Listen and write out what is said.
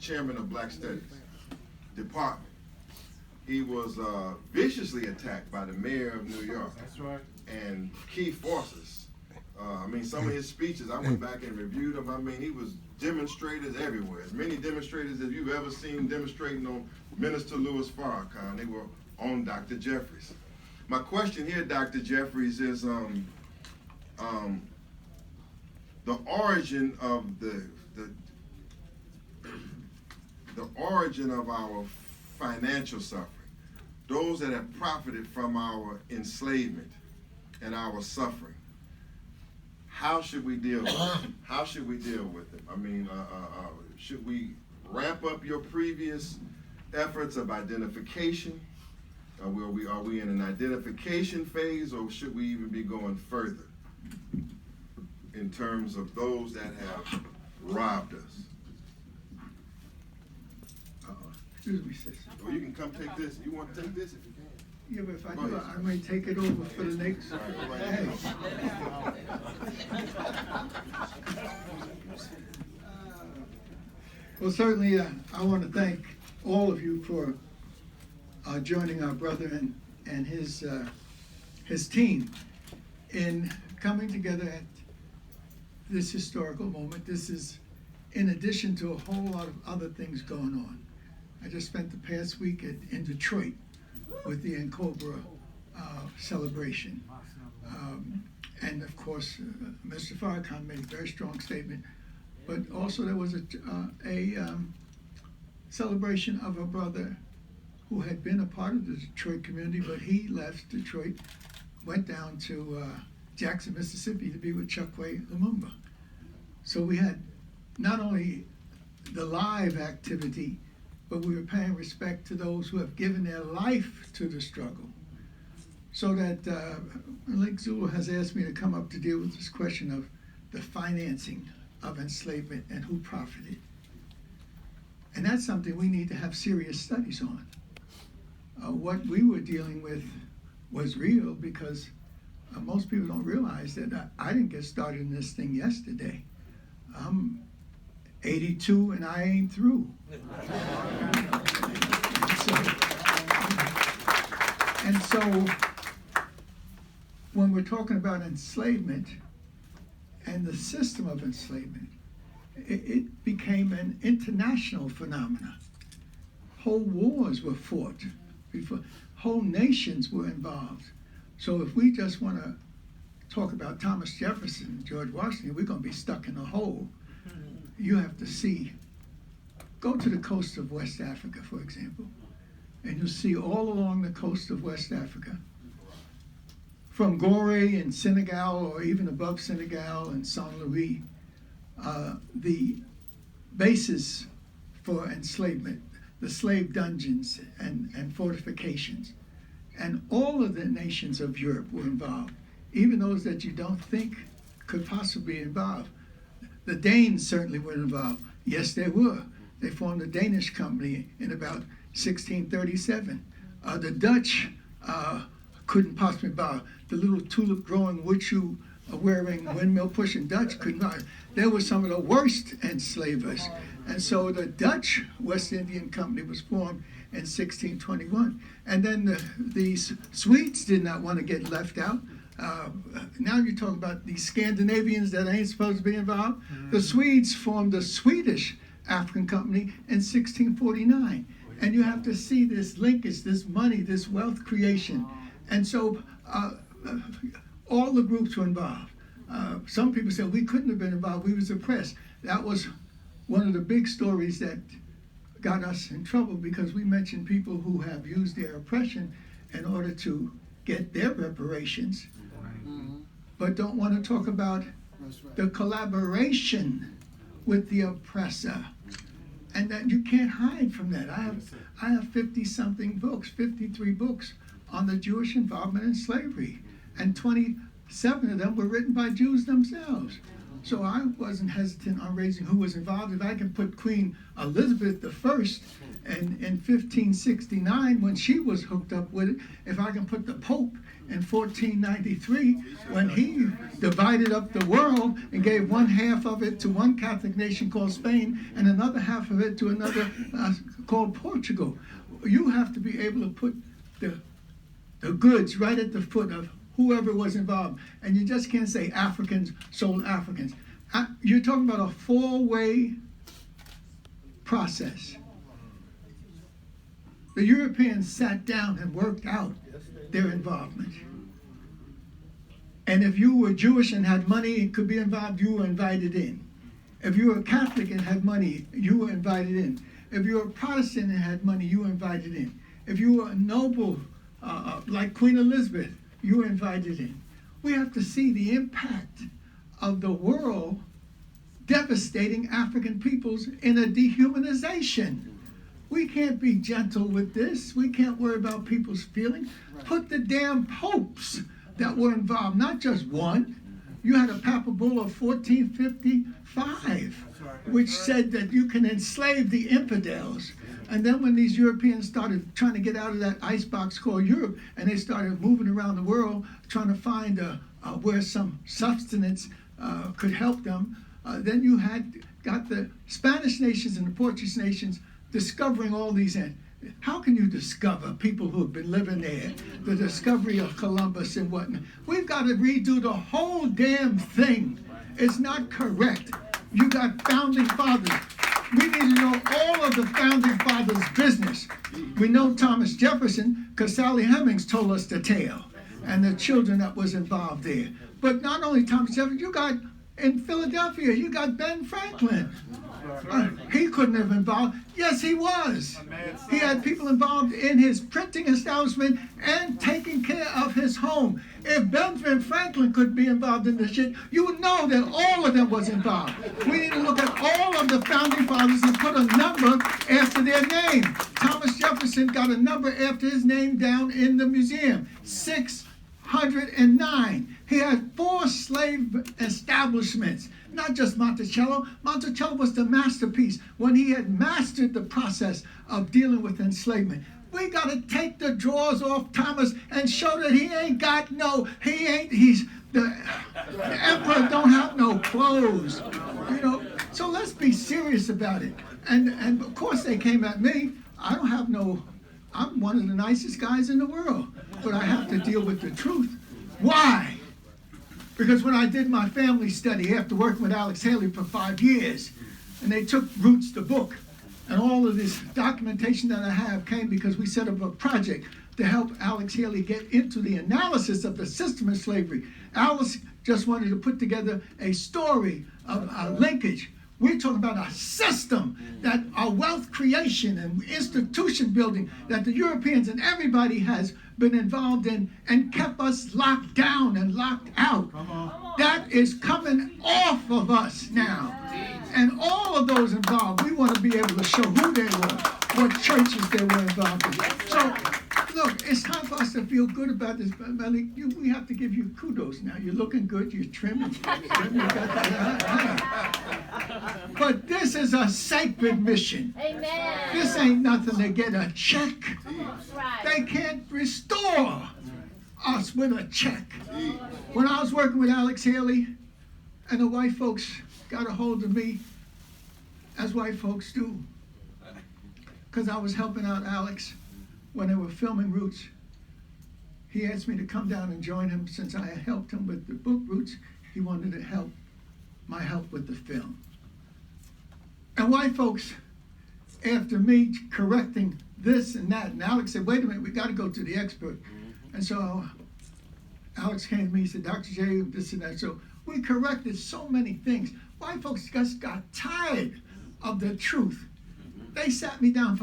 chairman of Black Studies Department. He was viciously attacked by the mayor of New York. That's right. And key forces. I mean, some of his speeches, I went back and reviewed them. I mean, he was demonstrators everywhere. As many demonstrators as you've ever seen demonstrating on Minister Louis Farrakhan. They were on Dr. Jeffries. My question here, Dr. Jeffries, is the origin of the origin of our financial suffering. Those that have profited from our enslavement and our suffering. How should we deal with them? How should we deal with them? I mean, should we ramp up your previous efforts of identification? Are we in an identification phase, or should we even be going further in terms of those that have robbed us? Excuse me, sister. Well, you can come take this. You want to take this if you can. Yeah, but if I do, I may take it over for the next. Hey. Well, certainly, I want to thank all of you for joining our brother and his team in coming together at this historical moment. This is in addition to a whole lot of other things going on. I just spent the past week in Detroit with the Cobra celebration. And of course, Mr. Farrakhan made a very strong statement, but also there was a celebration of a brother who had been a part of the Detroit community, but he left Detroit, went down to Jackson, Mississippi to be with Chokwe Lumumba. So we had not only the live activity, but we were paying respect to those who have given their life to the struggle. So that Lake Zulu has asked me to come up to deal with this question of the financing of enslavement and who profited. And that's something we need to have serious studies on. What we were dealing with was real, because most people don't realize that I didn't get started in this thing yesterday. I'm 82 and I ain't through. And so when we're talking about enslavement and the system of enslavement, it became an international phenomenon. Whole wars were fought before, whole nations were involved. So if we just want to talk about Thomas Jefferson and George Washington, we're going to be stuck in a hole. You have to see, go to the coast of West Africa, for example, and you'll see all along the coast of West Africa, from Gorée in Senegal, or even above Senegal and Saint Louis, the basis for enslavement, the slave dungeons and fortifications. And all of the nations of Europe were involved, even those that you don't think could possibly be involved. The Danes certainly were involved. Yes, they were. They formed a Danish company in about 1637. The Dutch couldn't possibly be involved. The little tulip-growing, wood-shoe wearing, windmill-pushing Dutch couldn't buy. They were some of the worst enslavers. And so the Dutch West Indian Company was formed in 1621. And then these Swedes did not want to get left out. Now you talk about these Scandinavians that ain't supposed to be involved. The Swedes formed the Swedish African Company in 1649. And you have to see this linkage, this money, this wealth creation. And so all the groups were involved. Some people said we couldn't have been involved, we was oppressed. That was one of the big stories that got us in trouble, because we mentioned people who have used their oppression in order to get their reparations, but don't want to talk about the collaboration with the oppressor. And that you can't hide from that. I have 50-something books, 53 books on the Jewish involvement in slavery, and 27 of them were written by Jews themselves. So I wasn't hesitant on raising who was involved. If I can put Queen Elizabeth I in 1569 when she was hooked up with it. If I can put the Pope in 1493 when he divided up the world and gave one half of it to one Catholic nation called Spain and another half of it to another called Portugal. You have to be able to put the goods right at the foot of whoever was involved. And you just can't say Africans sold Africans. You're talking about a four-way process. The Europeans sat down and worked out their involvement. And if you were Jewish and had money and could be involved, you were invited in. If you were Catholic and had money, you were invited in. If you were a Protestant and had money, you were invited in. If you were a noble, like Queen Elizabeth, you were invited in. We have to see the impact of the world devastating African peoples in a dehumanization. We can't be gentle with this. We can't worry about people's feelings. Put the damn popes that were involved, not just one. You had a papal bull of 1455, which said that you can enslave the infidels. And then when these Europeans started trying to get out of that icebox called Europe, and they started moving around the world trying to find where some sustenance could help them, then you got the Spanish nations and the Portuguese nations discovering all these. How can you discover people who have been living there? The discovery of Columbus and whatnot. We've got to redo the whole damn thing. It's not correct. You got founding fathers. We need to know all of the founding fathers' business. We know Thomas Jefferson because Sally Hemings told us the tale and the children that was involved there. But not only Thomas Jefferson, you got in Philadelphia, you got Ben Franklin. He couldn't have involved. Yes, he was. He had people involved in his printing establishment and taking care of his home. If Benjamin Franklin could be involved in this shit, you would know that all of them was involved. We need to look at all of the founding fathers and put a number after their name. Thomas Jefferson got a number after his name down in the museum, 609. He had 4 slave establishments, not just Monticello. Monticello was the masterpiece when he had mastered the process of dealing with enslavement. We got to take the drawers off Thomas and show that he ain't got no, he's, the emperor don't have no clothes, you know. So let's be serious about it. And of course they came at me. I don't have no, I'm one of the nicest guys in the world, but I have to deal with the truth. Why? Because when I did my family study after working with Alex Haley for 5 years, and they took Roots, the book, and all of this documentation that I have came because we set up a project to help Alex Haley get into the analysis of the system of slavery. Alex just wanted to put together a story of linkage. We're talking about a system, that our wealth creation and institution building that the Europeans and everybody has been involved in and kept us locked down and locked out. That is coming off of us now. And all of those involved, we want to be able to show who they were, what churches they were involved in. So, look, it's time for us to feel good about this. We have to give you kudos now. You're looking good, you're trimming. But this is a sacred mission. Amen. This ain't nothing to get a check. Right. They can't restore us with a check. When I was working with Alex Haley, and the white folks got a hold of me, as white folks do, because I was helping out Alex when they were filming Roots. He asked me to come down and join him since I had helped him with the book Roots. He wanted to help my help with the film. And white folks, after me correcting this and that, and Alex said, wait a minute, we got to go to the expert. And so Alex came to me, he said, Dr. J, this and that. So we corrected so many things. White folks just got tired of the truth. They sat me down for